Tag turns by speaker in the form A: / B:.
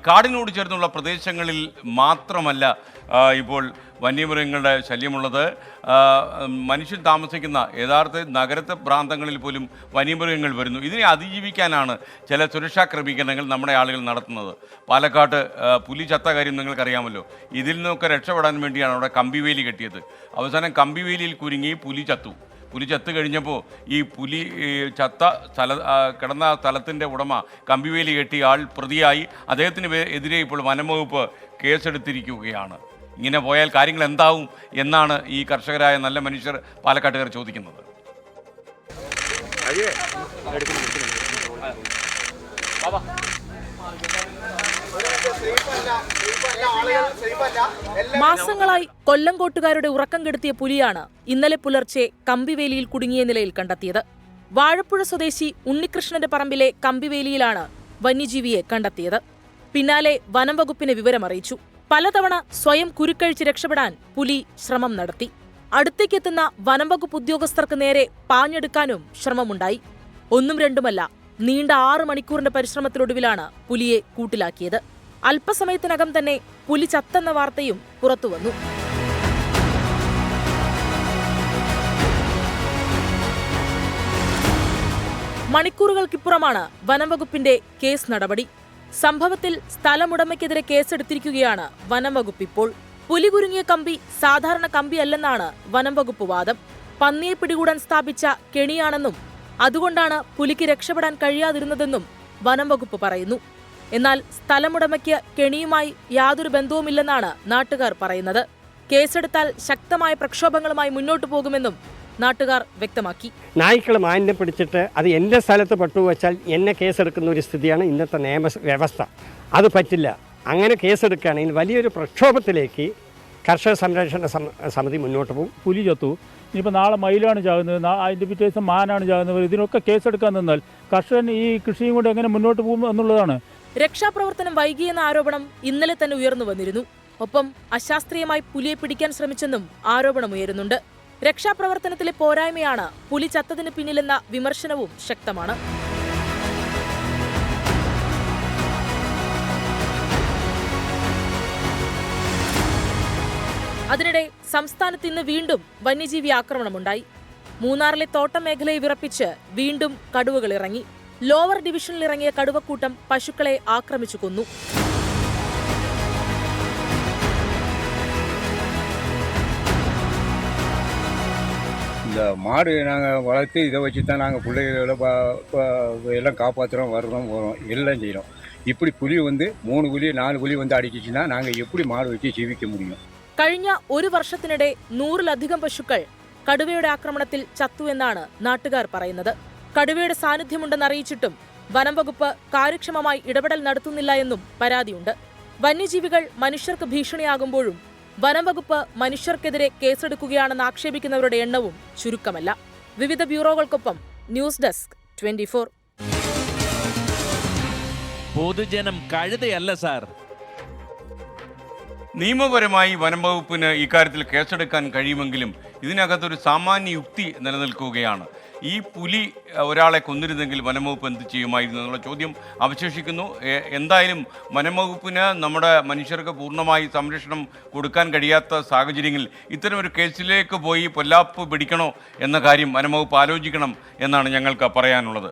A: കാടിനോട് ചേർന്നുള്ള പ്രദേശങ്ങളിൽ മാത്രമല്ല ഇപ്പോൾ വന്യമൃഗങ്ങളുടെ ശല്യമുള്ളത്. മനുഷ്യൻ താമസിക്കുന്ന യഥാർത്ഥ നഗരത്തെ പ്രാന്തങ്ങളിൽ പോലും വന്യമൃഗങ്ങൾ വരുന്നു. ഇതിനെ അതിജീവിക്കാനാണ് ചില സുരക്ഷാ ക്രമീകരണങ്ങൾ നമ്മുടെ ആളുകൾ നടത്തുന്നത്. പാലക്കാട്ട് പുലി ചത്ത കാര്യം നിങ്ങൾക്കറിയാമല്ലോ. ഇതിൽ നിന്നൊക്കെ രക്ഷപ്പെടാൻ വേണ്ടിയാണ് അവിടെ കമ്പിവേലി കെട്ടിയത്. അവസാനം കമ്പിവേലിയിൽ കുരുങ്ങി പുലി ചത്തു കഴിഞ്ഞപ്പോൾ ഈ പുലി കിടന്ന സ്ഥലത്തിൻ്റെ ഉടമ കമ്പിവേലി കെട്ടിയ ആൾ പ്രതിയായി. അദ്ദേഹത്തിന് എതിരെ ഇപ്പോൾ വനംവകുപ്പ് കേസെടുത്തിരിക്കുകയാണ്. ഇങ്ങനെ പോയാൽ കാര്യങ്ങൾ എന്താവും എന്നാണ് ഈ കർഷകരായ നല്ല മനുഷ്യർ പാലക്കാട്ടുകാർ ചോദിക്കുന്നത്.
B: മാസങ്ങളായി കൊല്ലങ്കോട്ടുകാരുടെ ഉറക്കം കെടുത്തിയ പുലിയാണ് ഇന്നലെ പുലർച്ചെ കമ്പിവേലിയിൽ കുടുങ്ങിയ നിലയിൽ കണ്ടെത്തിയത്. വാഴപ്പുഴ സ്വദേശി ഉണ്ണികൃഷ്ണന്റെ പറമ്പിലെ കമ്പിവേലിയിലാണ് വന്യജീവിയെ കണ്ടെത്തിയത്. പിന്നാലെ വനം വകുപ്പിനെ വിവരമറിയിച്ചു. പലതവണ സ്വയം കുരുക്കഴിച്ച് രക്ഷപ്പെടാൻ പുലി ശ്രമം നടത്തി. അടുത്തേക്കെത്തുന്ന വനം വകുപ്പ് ഉദ്യോഗസ്ഥർക്ക് നേരെ പാഞ്ഞെടുക്കാനും ശ്രമമുണ്ടായി. ഒന്നും രണ്ടുമല്ല, നീണ്ട 6 മണിക്കൂറിന്റെ പരിശ്രമത്തിനൊടുവിലാണ് പുലിയെ കൂട്ടിലാക്കിയത്. അല്പസമയത്തിനകം തന്നെ പുലി ചത്തെന്ന വാർത്തയും പുറത്തുവന്നു. മണിക്കൂറുകൾക്കിപ്പുറമാണ് വനംവകുപ്പിന്റെ കേസ് നടപടി. സംഭവത്തിൽ സ്ഥലമുടമയ്ക്കെതിരെ കേസെടുത്തിരിക്കുകയാണ് വനംവകുപ്പ്. ഇപ്പോൾ പുലി കുരുങ്ങിയ കമ്പി സാധാരണ കമ്പിയല്ലെന്നാണ് വനംവകുപ്പ് വാദം. പന്നിയെ പിടികൂടാൻ സ്ഥാപിച്ച കെണിയാണെന്നും അതുകൊണ്ടാണ് പുലിക്ക് രക്ഷപ്പെടാൻ കഴിയാതിരുന്നതെന്നും വനംവകുപ്പ് പറയുന്നു. എന്നാൽ സ്ഥലമുടമയ്ക്ക് കെണിയുമായി യാതൊരു ബന്ധവുമില്ലെന്നാണ് നാട്ടുകാർ പറയുന്നത്. കേസെടുത്താൽ ശക്തമായ പ്രക്ഷോഭങ്ങളുമായി മുന്നോട്ടു പോകുമെന്നും നാട്ടുകാർ വ്യക്തമാക്കി.
C: നായ്ക്കൾ മാലിന്യം പിടിച്ചിട്ട് അത് എൻ്റെ സ്ഥലത്ത് പട്ടുവച്ചാൽ എന്നെ കേസെടുക്കുന്ന ഒരു സ്ഥിതിയാണ് ഇന്നത്തെ നിയമ വ്യവസ്ഥ. അത് പറ്റില്ല. അങ്ങനെ കേസെടുക്കുകയാണെങ്കിൽ വലിയൊരു പ്രക്ഷോഭത്തിലേക്ക് കർഷക സംരക്ഷണ സമിതി മുന്നോട്ട് പോകും.
D: പുലി ചത്തു, ഇനിയിപ്പോൾ നാളെ മയിലാണ് ചാകുന്നത്, അതിൻ്റെ പിറ്റേ ദിവസം മാനാണ് ചാകുന്നത്. ഇതിനൊക്കെ കേസെടുക്കാൻ നിന്നാൽ കർഷകൻ ഈ കൃഷിയും കൊണ്ട് എങ്ങനെ മുന്നോട്ട് പോകും എന്നുള്ളതാണ്.
B: രക്ഷാപ്രവർത്തനം വൈകിയെന്ന ആരോപണം ഇന്നലെ തന്നെ ഉയർന്നു വന്നിരുന്നു. ഒപ്പം അശാസ്ത്രീയമായി പുലിയെ പിടിക്കാൻ ശ്രമിച്ചെന്നും ആരോപണമുയരുന്നുണ്ട്. രക്ഷാപ്രവർത്തനത്തിലെ പോരായ്മയാണ് പുലി ചത്തതിന് പിന്നിലെന്ന വിമർശനവും ശക്തമാണ്. അതിനിടെ സംസ്ഥാനത്ത് ഇന്ന് വീണ്ടും വന്യജീവി ആക്രമണമുണ്ടായി. മൂന്നാറിലെ തോട്ടം മേഖലയെ വിറപ്പിച്ച് വീണ്ടും കടുവകൾ ഇറങ്ങി. ലോവർ ഡിവിഷനിലിറങ്ങിയ കടുവക്കൂട്ടം പശുക്കളെ ആക്രമിച്ചു കൊന്നു.
E: இந்த மாடு நாங்கள் வளர்த்து இதை வச்சு தான் நாங்கள் பிள்ளைகளை எல்லாம் காப்பாற்றுறோம், வர்றோம், போகிறோம், எல்லாம் செய்கிறோம். இப்படி புலி வந்து 3 புலி 4 புலி வந்து அடிச்சிச்சுன்னா நாங்கள் எப்படி மாடு வச்சு ജീവിக்க முடியும்?
B: കഴിഞ്ഞ ഒരു വർഷത്തിനിടെ 100-ലധികം പശുക്കൾ കടുവയുടെ ആക്രമണത്തിൽ ചത്തു എന്നാണ് നാട്ടുകാർ പറയുന്നത്. കടുവയുടെ സാന്നിധ്യമുണ്ടെന്ന് അറിയിച്ചിട്ടും വനംവകുപ്പ് കാര്യക്ഷമമായി ഇടപെടൽ നടത്തുന്നില്ല എന്നും പരാതിയുണ്ട്. വന്യജീവികൾ മനുഷ്യർക്ക് ഭീഷണിയാകുമ്പോഴും വനംവകുപ്പ് മനുഷ്യർക്കെതിരെ കേസെടുക്കുകയാണെന്ന് ആക്ഷേപിക്കുന്നവരുടെ എണ്ണവും ചുരുക്കമല്ല. വിവിധ ബ്യൂറോകൾക്കൊപ്പം ന്യൂസ് ഡെസ്ക് 24.
F: പൊതുജനം കഴുതയല്ല സാർ.
A: നിയമപരമായി വനംവകുപ്പിന് ഇക്കാര്യത്തിൽ കേസെടുക്കാൻ കഴിയുമെങ്കിലും ഇതിനകത്തൊരു സാമാന്യ യുക്തി നിലനിൽക്കുകയാണ്. ഈ പുലി ഒരാളെ കൊന്നിരുന്നെങ്കിൽ വനംവകുപ്പ് എന്ത് ചെയ്യുമായിരുന്നു എന്നുള്ള ചോദ്യം അവശേഷിക്കുന്നു. എന്തായാലും വനംവകുപ്പിന് നമ്മുടെ മനുഷ്യർക്ക് പൂർണ്ണമായി സംരക്ഷണം കൊടുക്കാൻ കഴിയാത്ത സാഹചര്യങ്ങളിൽ ഇത്തരമൊരു കേസിലേക്ക് പോയി പൊല്ലാപ്പ് പിടിക്കണോ എന്ന കാര്യം വനംവകുപ്പ് ആലോചിക്കണം എന്നാണ് ഞങ്ങൾക്ക് പറയാനുള്ളത്.